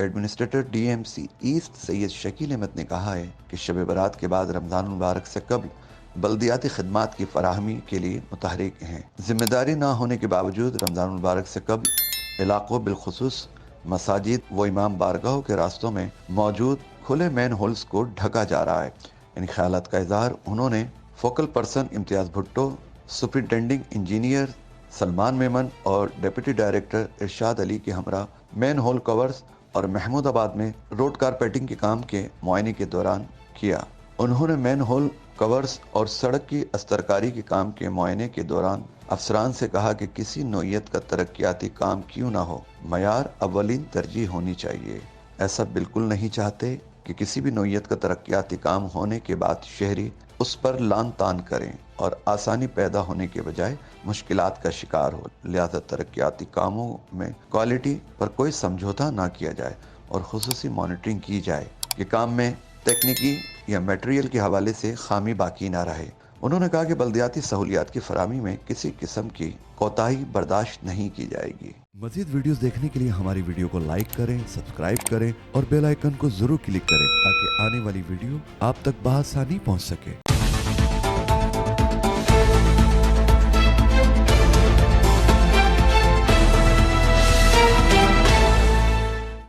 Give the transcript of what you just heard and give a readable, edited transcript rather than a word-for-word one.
Administrator DMC east Syed Shakeel Ahmed ने कहा है कि शब बारात के बाद रमज़ान मुबारक से कबल बल्दियाती खदमात की फराहमी के लिए मुतहरिक हैं। जिम्मेदारी न होने के बावजूद रमज़ान मुबारक से कबल इलाकों बिलखुसूस मसाजिद व इमाम बारगाहों के रास्तों में मौजूद खुले मैन होल्स को ढका जा रहा है। इन ख्यालात का इजहार उन्होंने फोकल पर्सन इम्तियाज़ भुट्टो, सुपरिटेंडिंग इंजीनियर सलमान मेमन और डिप्टी डायरेक्टर इरशाद अली के हमरा मैन होल कवर्स और महमूदाबाद में रोड कारपेटिंग के काम के मुआयने के दौरान किया। उन्होंने मैन होल कवर्स और सड़क की अस्तरकारी के काम के मुआयने के दौरान अफसरान से कहा कि किसी नौयत का तरक्याती काम क्यों ना हो, मयार अव्वलीन तरजीह होनी चाहिए। ऐसा बिल्कुल नहीं चाहते कि किसी भी नौयत का तरक्याती काम होने के बाद शहरी उस पर लान तान करें और आसानी पैदा होने के बजाय मुश्किलात का शिकार हो। लिहाजा तरक्याती कामों में क्वालिटी पर कोई समझौता ना किया जाए और खुसूसी मॉनिटरिंग की जाए कि काम में तकनीकी या मटेरियल के हवाले से खामी बाकी ना रहे। उन्होंने कहा कि बल्दियाती सहूलियात की फराहमी में किसी किस्म की कोताही बर्दाश्त नहीं की जाएगी। मजीद वीडियोस देखने के लिए हमारी वीडियो को लाइक करें, सब्सक्राइब करें और बेल आइकन को जरूर क्लिक करें ताकि आने वाली वीडियो आप तक बआसानी पहुंच सके।